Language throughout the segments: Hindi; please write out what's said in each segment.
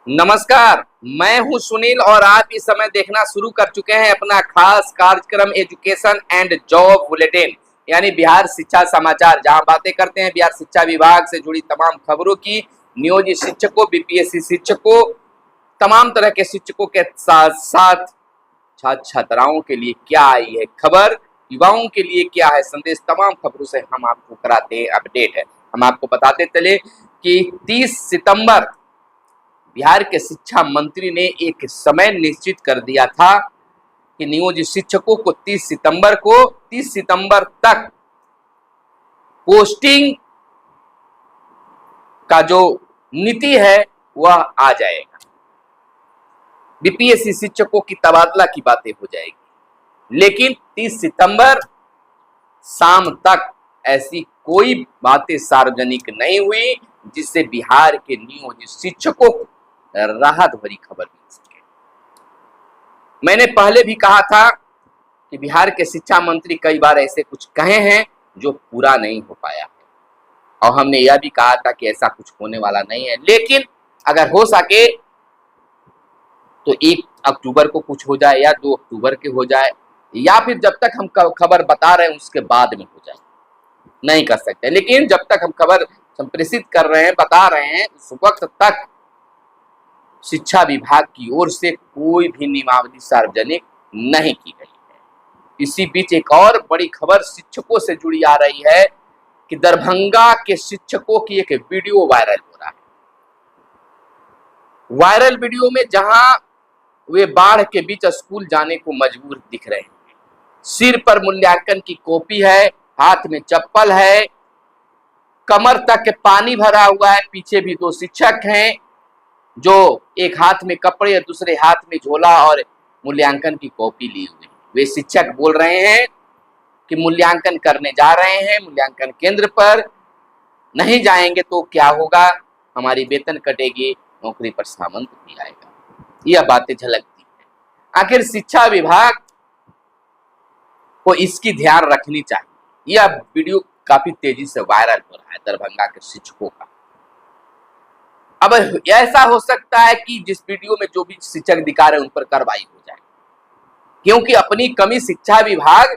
नमस्कार। मैं हूं सुनील और आप इस समय देखना शुरू कर चुके हैं अपना खास कार्यक्रम एजुकेशन एंड जॉब बुलेटिन यानी बिहार शिक्षा समाचार, जहां बातें करते हैं बिहार शिक्षा विभाग से जुड़ी तमाम खबरों की। नियोजित शिक्षकों, बीपीएससी शिक्षकों, तमाम तरह के शिक्षकों के साथ साथ छात्र छात्राओं के लिए क्या आई है खबर, युवाओं के लिए क्या है संदेश, तमाम खबरों से हम आपको कराते हैं अपडेट है। हम आपको बताते चले कि 30 सितंबर बिहार के शिक्षा मंत्री ने एक समय निश्चित कर दिया था कि नियोजित शिक्षकों को 30 सितंबर तक पोस्टिंग का जो नीति है वह आ जाएगा। बीपीएससी शिक्षकों की तबादला की बातें हो जाएगी, लेकिन 30 सितंबर शाम तक ऐसी कोई बातें सार्वजनिक नहीं हुई जिससे बिहार के नियोजित शिक्षकों को राहत भरी खबर मिल सके। मैंने पहले भी कहा था कि बिहार के शिक्षा मंत्री कई बार ऐसे कुछ कहे हैं जो पूरा नहीं हो पाया है, और हमने यह भी कहा था कि ऐसा कुछ होने वाला नहीं है, लेकिन अगर हो सके तो 1 अक्टूबर को कुछ हो जाए या 2 अक्टूबर के हो जाए, या फिर जब तक हम खबर बता रहे हैं उसके बाद में हो जाए, नहीं कर सकते। लेकिन जब तक हम खबर संप्रेषित कर रहे हैं, बता रहे हैं, उस वक्त तक शिक्षा विभाग की ओर से कोई भी नियमावली सार्वजनिक नहीं की गई है। इसी बीच एक और बड़ी खबर शिक्षकों से जुड़ी आ रही है कि दरभंगा के शिक्षकों की एक वीडियो वायरल हो रहा है। वायरल वीडियो में जहां वे बाढ़ के बीच स्कूल जाने को मजबूर दिख रहे हैं, सिर पर मूल्यांकन की कॉपी है, हाथ में चप्पल है, कमर तक पानी भरा हुआ है, पीछे भी 2 शिक्षक हैं जो एक हाथ में कपड़े और दूसरे हाथ में झोला और मूल्यांकन की कॉपी लिए हुए हैं। वे शिक्षक बोल रहे हैं कि मूल्यांकन करने जा रहे हैं, मूल्यांकन केंद्र पर नहीं जाएंगे तो क्या होगा, हमारी वेतन कटेगी, नौकरी पर सामंत भी आएगा। यह बातें झलकती है। आखिर शिक्षा विभाग को इसकी ध्यान रखनी चाहिए। यह वीडियो काफी तेजी से वायरल हो रहा है दरभंगा के शिक्षकों का। अब ऐसा हो सकता है कि जिस वीडियो में जो भी शिक्षक दिखा रहे हैं उन पर कार्रवाई हो जाए, क्योंकि अपनी कमी शिक्षा विभाग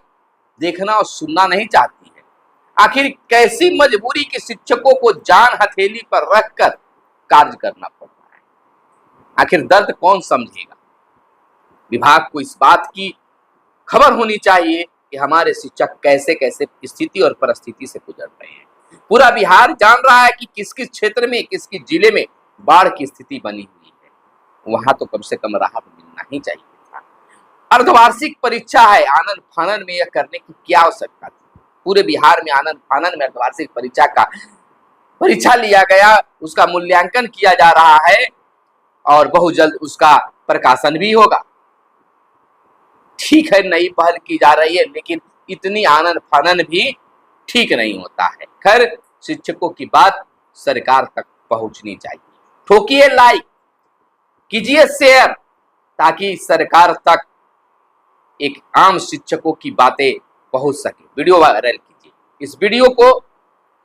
देखना और सुनना नहीं चाहती है। आखिर कैसी मजबूरी के शिक्षकों को जान हथेली पर रखकर कार्य करना पड़ रहा है, आखिर दर्द कौन समझेगा। विभाग को इस बात की खबर होनी चाहिए कि हमारे शिक्षक कैसे कैसे स्थिति और परिस्थिति से गुजर रहे हैं। पूरा बिहार जान रहा है कि किस किस क्षेत्र में, किस किस जिले में बाढ़ की स्थिति बनी हुई है, वहां तो कम से कम राहत मिलना ही चाहिए था। अर्धवार्षिक परीक्षा है, आनन फानन में यह करने की क्या आवश्यकता थी। पूरे बिहार में आनन फानन में अर्धवार्षिक परीक्षा लिया गया, उसका मूल्यांकन किया जा रहा है और बहुत जल्द उसका प्रकाशन भी होगा। ठीक है, नई पहल की जा रही है, लेकिन इतनी आनन फानन भी ठीक नहीं होता है। खैर, शिक्षकों की बात सरकार तक पहुंचनी चाहिए। ठोकिए लाइक, कीजिए शेयर, ताकि सरकार तक एक आम शिक्षकों की बातें पहुंच सके। वीडियो वायरल कीजिए, इस वीडियो को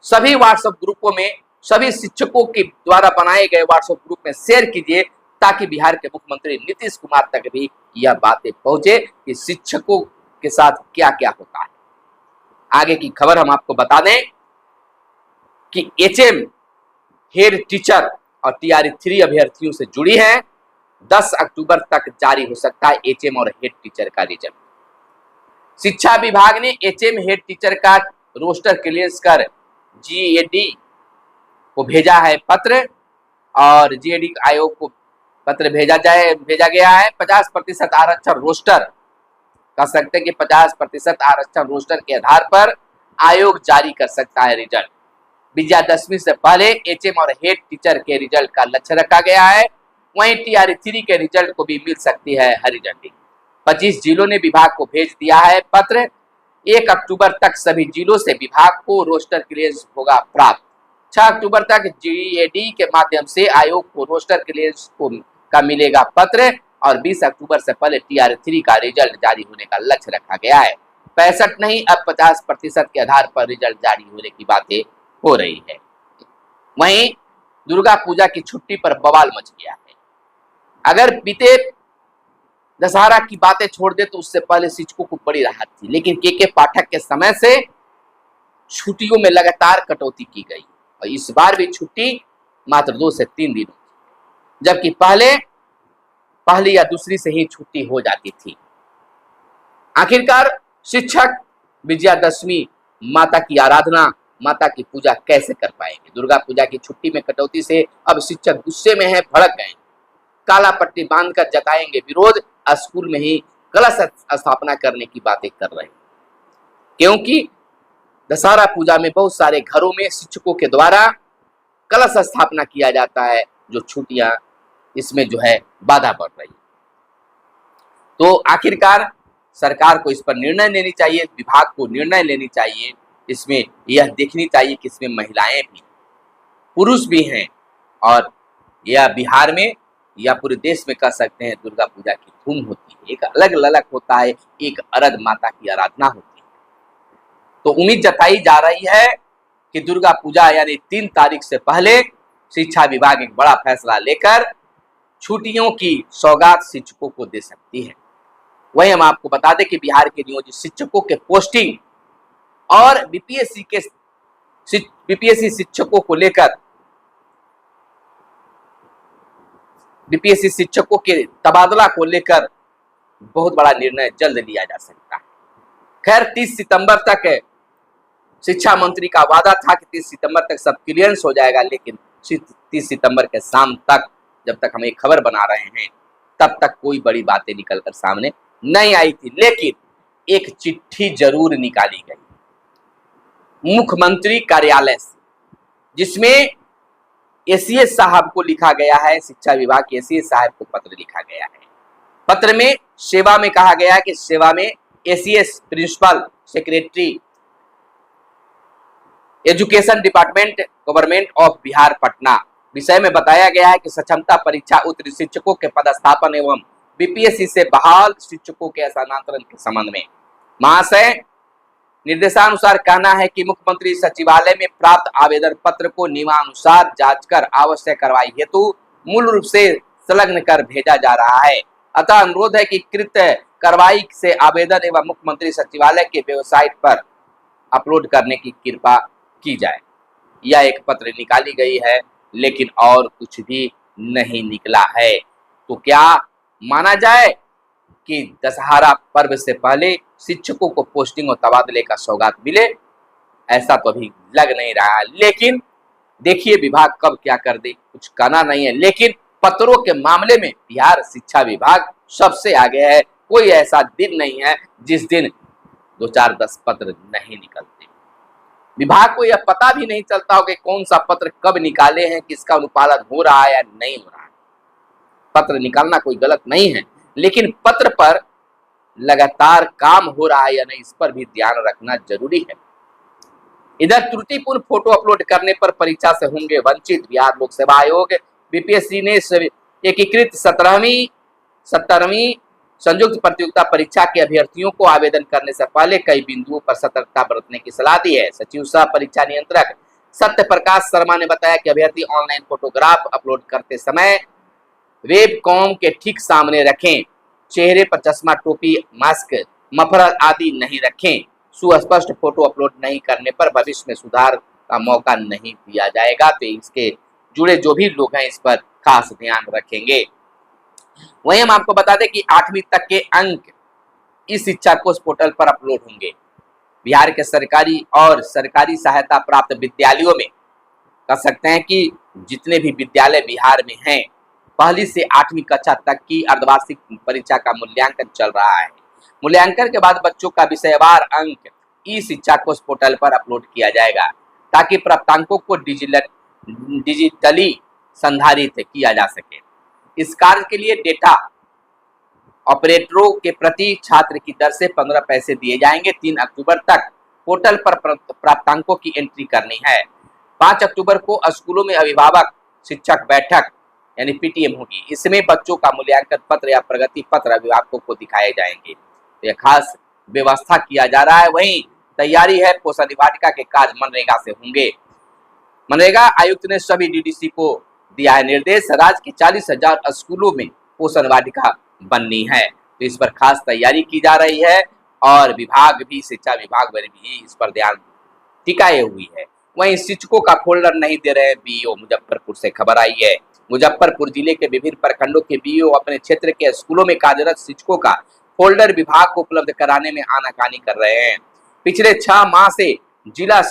सभी व्हाट्सएप ग्रुपों में, सभी शिक्षकों के द्वारा बनाए गए व्हाट्सएप ग्रुप में शेयर कीजिए, ताकि बिहार के मुख्यमंत्री नीतीश कुमार तक भी यह बातें पहुंचे कि शिक्षकों के साथ क्या क्या होता है। आगे की खबर हम आपको बता दें कि एचएम हेड टीचर और टीआरई 3 अभ्यर्थियों से जुड़ी है। 10 अक्टूबर तक जारी हो सकता है एचएम और हेड टीचर का रिजल्ट। शिक्षा विभाग ने एचएम हेड टीचर का रोस्टर क्लियरेंस कर जीएडी को भेजा है पत्र, और जीएडी आयोग को पत्र भेजा गया है। 50% आरक्षण रोस्टर, कह सकते हैं कि 50% आरक्षण रोस्टर के आधार पर आयोग जारी कर सकता है रिजल्ट। विजयादशमी से पहले एचएम और हेड टीचर के रिजल्ट का लक्ष्य रखा गया है। वहीं टीआरई 3 के रिजल्ट को भी मिल सकती है हरी झंडी। 25 जिलों ने विभाग को भेज दिया है पत्र। 1 अक्टूबर तक सभी जिलों से विभाग को रोस्टर क्लियरेंस होगा प्राप्त। 6 अक्टूबर तक जीएडी के माध्यम से आयोग को रोस्टर क्लियरेंस का मिलेगा पत्र, और 20 अक्टूबर से पहले टीआरई 3 का रिजल्ट जारी होने का लक्ष्य रखा गया है। 65 नहीं, अब 50% के आधार पर रिजल्ट जारी होने की बातें हो रही है। वहीं दुर्गा पूजा की छुट्टी पर बवाल मच गया है। अगर बीते दशहरा की बातें छोड़ दे तो उससे पहले शिक्षकों को बड़ी राहत थी, लेकिन के पाठक के समय से छुट्टियों में लगातार कटौती की गई और इस बार भी छुट्टी मात्र 2 से 3 दिन, जबकि पहली या दूसरी से ही छुट्टी हो जाती थी। आखिरकार शिक्षक विजयादशमी माता की आराधना, माता की पूजा कैसे कर पाएंगे? दुर्गा पूजा की छुट्टी में कटौती से अब शिक्षक गुस्से में हैं, भड़क गए। काला पट्टी बांधकर जताएंगे विरोध, स्कूल में ही कलश स्थापना करने की बातें कर रहे हैं, क्योंकि दशहरा पूजा में बहुत सारे घरों में शिक्षकों के द्वारा कलश स्थापना किया जाता है, जो छुट्टियां इसमें जो है बाधा बढ़ रही है। तो आखिरकार सरकार को इस पर निर्णय लेनी चाहिए, विभाग को निर्णय लेनी चाहिए, इसमें यह देखनी चाहिए कि इसमें महिलाएं भी, पुरुष भी हैं, और यह बिहार में या पूरे देश में कह सकते हैं दुर्गा पूजा की धूम होती है, एक अलग ललक होता है, एक अरद माता की आराधना होती है। तो उम्मीद जताई जा रही है कि दुर्गा पूजा यानी 3 तारीख से पहले शिक्षा विभाग एक बड़ा फैसला लेकर छुट्टियों की सौगात शिक्षकों को दे सकती है। वही हम आपको बता दें कि बिहार के नियोजित शिक्षकों के पोस्टिंग और बीपीएससी शिक्षकों को लेकर, बीपीएससी शिक्षकों के तबादला को लेकर बहुत बड़ा निर्णय जल्द लिया जा सकता है। खैर 30 सितंबर तक शिक्षा मंत्री का वादा था कि 30 सितंबर तक सब क्लियरेंस हो जाएगा, लेकिन 30 सितंबर के शाम तक, जब तक हम एक खबर बना रहे हैं, तब तक कोई बड़ी बातें निकलकर सामने नहीं आई थी। लेकिन एक चिट्ठी जरूर निकाली गई मुख्यमंत्री कार्यालय से, जिसमें एसीएस साहब को लिखा गया है, शिक्षा विभाग के एसीएस साहब को पत्र लिखा गया है। पत्र में सेवा में कहा गया है कि सेवा में ACS principal secretary education department government of Bihar Patna विषय में बताया गया है कि सक्षमता परीक्षा उत्तीर्ण शिक्षकों के पदस्थापन एवं बीपीएससी से बहाल शिक्षकों के स्थानांतरण के संबंध में महाशय निर्देशानुसार कहना है कि मुख्यमंत्री सचिवालय में प्राप्त आवेदन पत्र को नियमानुसार जांच कर आवश्यक कार्रवाई हेतु मूल रूप से संलग्न कर भेजा जा रहा है। अतः अनुरोध है कि कृत कार्रवाई से आवेदन एवं मुख्यमंत्री सचिवालय के वेबसाइट पर अपलोड करने की कृपा की जाए। यह एक पत्र निकाली गई है, लेकिन और कुछ भी नहीं निकला है। तो क्या माना जाए कि दशहरा पर्व से पहले शिक्षकों को पोस्टिंग और तबादले का सौगात मिले? ऐसा तो अभी लग नहीं रहा है, लेकिन देखिए विभाग कब क्या कर दे, कुछ कहना नहीं है। लेकिन पत्रों के मामले में बिहार शिक्षा विभाग सबसे आगे है। कोई ऐसा दिन नहीं है जिस दिन 2-4-10 पत्र नहीं निकलते। विभाग को यह पता भी नहीं चलता हो कि कौन सा पत्र कब निकाले हैं, किसका अनुपालन हो रहा है या नहीं हो रहा है। पत्र निकालना कोई गलत नहीं है, लेकिन पत्र पर लगातार काम हो रहा है या नहीं, इस पर भी ध्यान रखना जरूरी है। इधर त्रुटिपूर्ण फोटो अपलोड करने पर परीक्षा से होंगे वंचित। बिहार लोक सेवा आयोग बीपीएससी ने एकीकृत 17वीं संयुक्त प्रतियोगिता परीक्षा के अभ्यर्थियों को आवेदन करने से पहले कई बिंदुओं पर सतर्कता बरतने की सलाह दी है। सचिव सह परीक्षा नियंत्रक सत्य प्रकाश शर्मा ने बताया कि अभ्यर्थी ऑनलाइन फोटोग्राफ अपलोड करते समय वेबकॉम के ठीक सामने रखें, चेहरे पर चश्मा, टोपी, मास्क, मफलर आदि नहीं रखें। सुस्पष्ट फोटो अपलोड नहीं करने पर भविष्य में सुधार का मौका नहीं दिया जाएगा। तो इसके जुड़े जो भी लोग हैं इस पर खास ध्यान रखेंगे। वहीं हम आपको बता दें कि 8वीं तक के अंक इस शिक्षा कोष पोर्टल पर अपलोड होंगे। बिहार के सरकारी और सरकारी सहायता प्राप्त विद्यालयों में कह सकते हैं कि जितने भी विद्यालय बिहार में हैं, 1ली से 8वीं कक्षा तक की अर्धवार्षिक परीक्षा का मूल्यांकन चल रहा है। मूल्यांकन के बाद बच्चों का विषयवार अंक ई शिक्षा कोष पोर्टल पर अपलोड किया जाएगा, ताकि प्राप्तांकों को डिजिटली संधारित किया जा सके। इस कार्य के लिए डेटा ऑपरेटरों के प्रति छात्र की दर से 15 पैसे दिए जाएंगे। 3 अक्टूबर तक पोर्टल पर प्राप्तांकों की एंट्री करनी है। 5 अक्टूबर को स्कूलों में अभिभावक शिक्षक बैठक यानी पीटीएम होगी। इसमें बच्चों का मूल्यांकन पत्र या प्रगति पत्र अभिभावकों को दिखाए जाएंगे। तो यह खास व्यवस्था किया जा रहा है। वहीं तैयारी है, पोषण वाटिका के कार्य मनरेगा से होंगे। मनरेगा आयुक्त ने सभी डीडीसी को दिया है निर्देश। राज्य के 40,000 स्कूलों में पोषण वाटिका बननी है। तो इस पर खास तैयारी की जा रही है और विभाग भी, शिक्षा विभाग भी इस पर ध्यान टिकाए हुई है। वहीं शिक्षकों का फोल्डर नहीं दे रहे बीईओ, मुजफ्फरपुर से खबर आई है। मुजफ्फरपुर जिले के विभिन्न प्रखंडों के बीईओ अपने क्षेत्र के स्कूलों में कार्यरत शिक्षकों का फोल्डर विभाग को उपलब्ध कराने में आनाकानी कर रहे हैं। पिछले 6 माह से जिला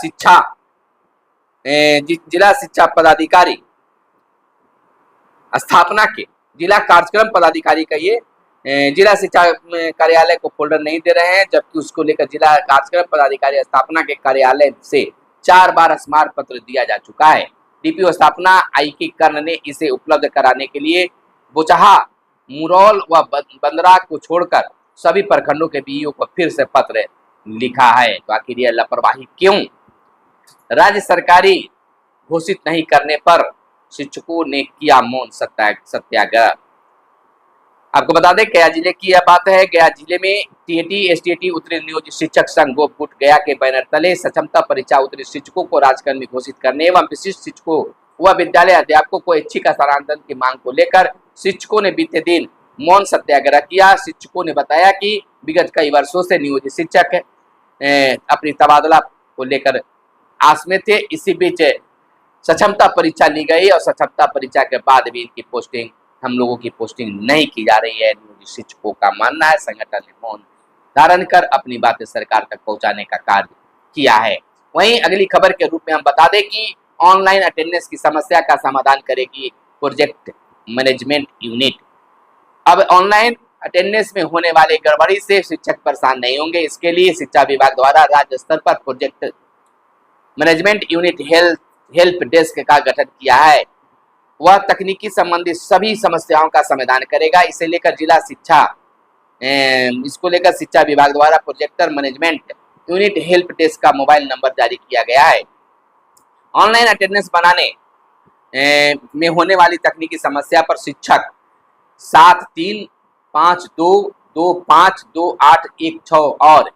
शिक्षा पदाधिकारी स्थापना के जिला कार्यक्रम पदाधिकारी का ये जिला शिक्षा कार्यालय को फोल्डर नहीं दे रहे हैं, जबकि उसको लेकर जिला कार्यक्रम पदाधिकारी स्थापना के कार्यालय से 4 बार स्मारक पत्र दिया जा चुका है। डीपीओ स्थापना आईके कर्ण ने इसे उपलब्ध कराने के लिए बोचहा, मुरौल व बंदरा को छोड़कर सभी प्रखंडों के बीईओ को फिर से पत्र लिखा है। तो आखिर यह लापरवाही क्यों? राज्य सरकारी घोषित नहीं करने पर शिक्षकों ने किया मौन सत्याग्रह। आपको बता दें, गया जिले की यह बात है। गया जिले में टीएटी एसटीएटी उत्तीर्ण नियोजित शिक्षक संघ गोपकुट गया के बैनर तले सक्षमता परीक्षा उत्तीर्ण शिक्षकों को राजकर्मी घोषित करने एवं विशिष्ट शिक्षकों व विद्यालय अध्यापकों को ऐच्छिक स्थानांतरण की मांग को लेकर शिक्षकों ने बीते दिन मौन सत्याग्रह किया। शिक्षकों ने बताया कि विगत कई वर्षों से नियोजित शिक्षक अपनी तबादला को लेकर आस में थे। इसी बीच सक्षमता परीक्षा ली गई और सक्षमता परीक्षा के बाद भी इनकी पोस्टिंग, हम लोगों की पोस्टिंग नहीं की जा रही है। नियोजित शिक्षकों का मानना है संगठन ने मौन धारण कर अपनी बातें सरकार तक पहुंचाने का कार्य किया है। वहीं अगली खबर के रूप में हम बता दें कि ऑनलाइन अटेंडेंस की समस्या का समाधान करेगी प्रोजेक्ट मैनेजमेंट यूनिट। अब ऑनलाइन अटेंडेंस में होने वाले गड़बड़ी से शिक्षक परेशान नहीं होंगे। इसके लिए शिक्षा विभाग द्वारा राज्य स्तर पर project management unit help desk का गठन किया है। वह तकनीकी संबंधी सभी समस्याओं का समाधान करेगा। इसको लेकर शिक्षा विभाग द्वारा projector management unit help desk का मोबाइल नंबर जारी किया गया है। ऑनलाइन अटेंडेंस बनाने में होने वाली तकनीकी समस्या पर शिक्षक 7352252816 और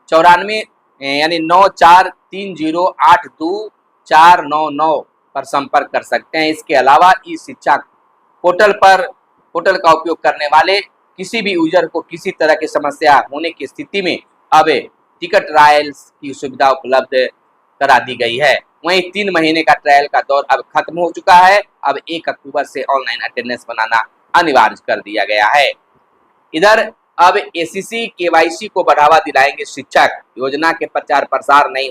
94 यानी 9430822499 पर संपर्क कर सकते हैं। इसके अलावा ई शिक्षा पोर्टल का उपयोग करने वाले किसी भी यूजर को किसी तरह की समस्या होने की स्थिति में अब टिकट ट्रायल्स की सुविधा उपलब्ध करा दी गई है। वहीं 3 महीने का ट्रायल का दौर अब खत्म हो चुका है। अब 1 अक्टूबर से ऑनलाइन अटेंडेंस बनाना अनिवार्य कर दिया गया है। इधर अब एसीसी केवाईसी को बढ़ावा दिलाएंगे शिक्षक। योजना के प्रचार प्रसार नहीं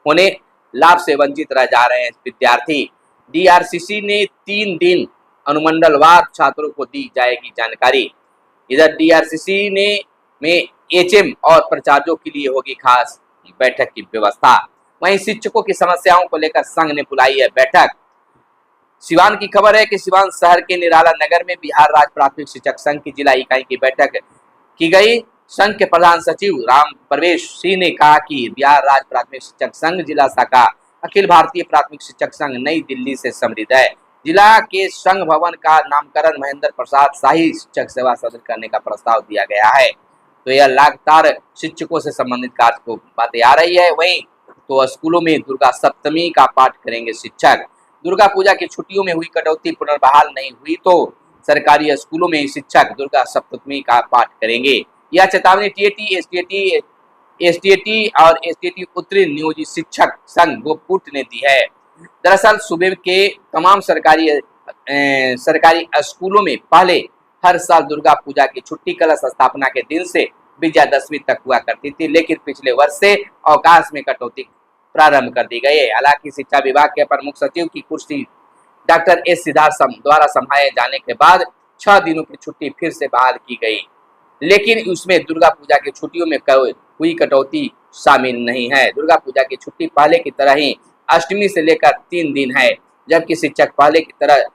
होने लाभ से वंचित रह जा रहे हैं विद्यार्थी। डीआरसीसी ने 3 दिन अनुमंडलवार छात्रों को दी जाएगी जानकारी। इधर डीआरसीसी में एचएम और प्राचार्यों के लिए होगी खास बैठक की व्यवस्था। वहीं शिक्षकों की समस्याओं को लेकर संघ ने बुलाई है बैठक। सिवान की खबर है कि सिवान शहर के निराला नगर में बिहार राज्य प्राथमिक शिक्षक संघ की जिला इकाई की बैठक की गई। संघ के प्रधान सचिव राम प्रवेश सिंह ने कहा कि बिहार राज्य प्राथमिक शिक्षक संघ जिला शाखा अखिल भारतीय प्राथमिक शिक्षक संघ नई दिल्ली से समृद्ध है। जिला के संघ भवन का नामकरण महेंद्र प्रसाद शाही शिक्षक सेवा सदन करने का प्रस्ताव दिया गया है। तो यह लगातार शिक्षकों से संबंधित कार्य को बातें आ रही है। वहीं तो स्कूलों में दुर्गा सप्तमी का पाठ करेंगे शिक्षक। दुर्गा पूजा की छुट्टियों में हुई कटौती पुनर्बहाल नहीं हुई तो सरकारी स्कूलों में शिक्षक दुर्गा सप्तमी का पाठ करेंगे। यह चेतावनी टीएटी एसटीएटी और एसटीएटी उत्तीर्ण नियोजित शिक्षक संघ गोपकुट ने दी है। दरअसल सूबे के तमाम सरकारी स्कूलों में पहले हर साल दुर्गा पूजा की छुट्टी कलश स्थापना के दिन से विजयादशमी तक हुआ करती थी, लेकिन पिछले वर्ष से अवकाश में कटौती प्रारंभ कर दी गई है। हालांकि शिक्षा विभाग के प्रमुख सचिव की कुर्सी डॉक्टर एस सिद्धार्थ द्वारा संभाले जाने के बाद 6 दिनों की छुट्टी फिर से बहाल की गई, लेकिन उसमें दुर्गा पूजा की छुट्टियों में हुई कटौती शामिल नहीं है। दुर्गा पूजा की छुट्टी पहले की तरह ही अष्टमी से लेकर 3 दिन है, जबकि शिक्षक पहले की तरह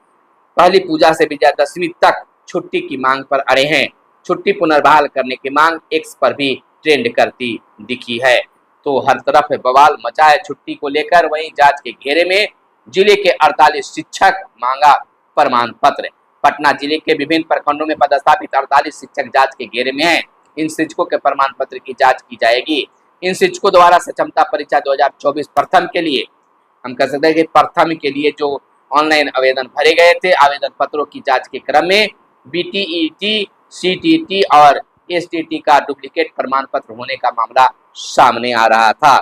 पहली पूजा से विजयादशमी तक छुट्टी की मांग पर अड़े हैं। छुट्टी पुनर्बहाल करने की मांग एक्स पर भी ट्रेंड करती दिखी है। तो हर तरफ बवाल मचा है छुट्टी को लेकर। वहीं जांच के घेरे में जिले के 48 शिक्षक मांगा प्रमाण पत्र। पटना जिले के विभिन्न प्रखंडों में पदस्थापित 48 शिक्षक जांच के घेरे में हैं। इन शिक्षकों के प्रमाण पत्र की जांच की जाएगी। इन शिक्षकों द्वारा सक्षमता परीक्षा 2024 प्रथम के लिए, हम कह सकते हैं कि प्रथम के लिए जो ऑनलाइन आवेदन भरे गए थे, आवेदन पत्रों की जांच के क्रम में बीटीईटी, सीटीटी और एसटीटी का डुप्लीकेट प्रमाण पत्र होने का मामला सामने आ रहा था।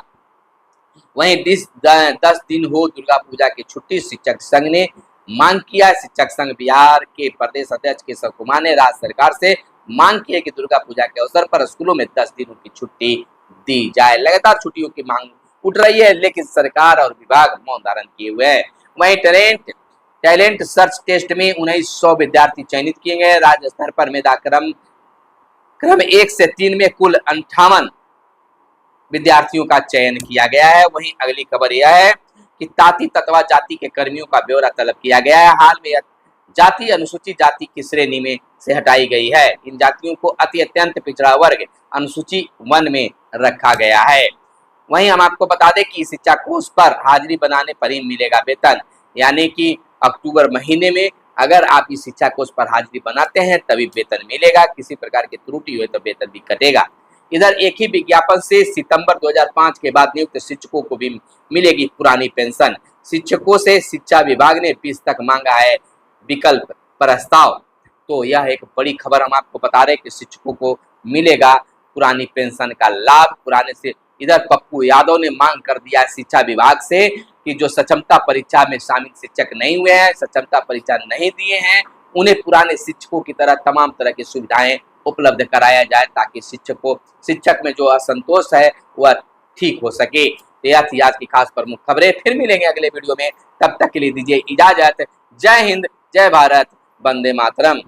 वहीं 10 दिन हो दुर्गा पूजा की छुट्टी, शिक्षक संघ ने मांग किया। शिक्षक संघ बिहार के प्रदेश अध्यक्ष केशव कुमार ने राज्य सरकार से मांग की है कि दुर्गा पूजा के अवसर पर स्कूलों में 10 दिनों की छुट्टी दी जाए। लगातार छुट्टियों की मांग उठ रही है, लेकिन सरकार और विभाग मौन धारण किए हुए है। वहीं टैलेंट सर्च टेस्ट में 1900 विद्यार्थी चयनित किए गए। राज्य स्तर पर मेधा क्रम 1 से 3 में कुल 58 विद्यार्थियों का चयन किया गया है। वहीं अगली खबर यह है कि ताती तत्वा जाति के कर्मियों का ब्यौरा तलब किया गया है। हाल में जाति अनुसूचित जाति की श्रेणी में से हटाई गई है। इन जातियों को अत्यंत पिछड़ा वर्ग अनुसूची 1 में रखा गया है। वहीं हम आपको बता दें कि शिक्षा कोष पर हाजिरी बनाने पर ही मिलेगा वेतन, यानी कि अक्टूबर महीने में अगर आप इस शिक्षा कोष पर हाजिरी बनाते हैं तभी वेतन मिलेगा। किसी प्रकार की त्रुटि हुई तो वेतन भी कटेगा। इधर एक ही विज्ञापन से सितंबर 2005 के बाद नियुक्त शिक्षकों को भी मिलेगी पुरानी पेंशन। शिक्षकों से शिक्षा विभाग ने 20 तक मांगा है विकल्प प्रस्ताव। तो यह एक बड़ी खबर हम आपको बता रहे हैं कि शिक्षकों को मिलेगा पुरानी पेंशन का लाभ। पुराने से इधर पप्पू यादव ने मांग कर दिया शिक्षा विभाग से कि जो सक्षमता परीक्षा में शामिल शिक्षक नहीं हुए हैं, सक्षमता परीक्षा नहीं दिए हैं, उन्हें पुराने शिक्षकों की तरह तमाम तरह की सुविधाएं उपलब्ध कराया जाए ताकि शिक्षक में जो असंतोष है वह ठीक हो सके। यह थी आज की खास प्रमुख खबरें। फिर मिलेंगे अगले वीडियो में, तब तक के लिए दीजिए इजाजत। जय हिंद, जय भारत, वंदे मातरम।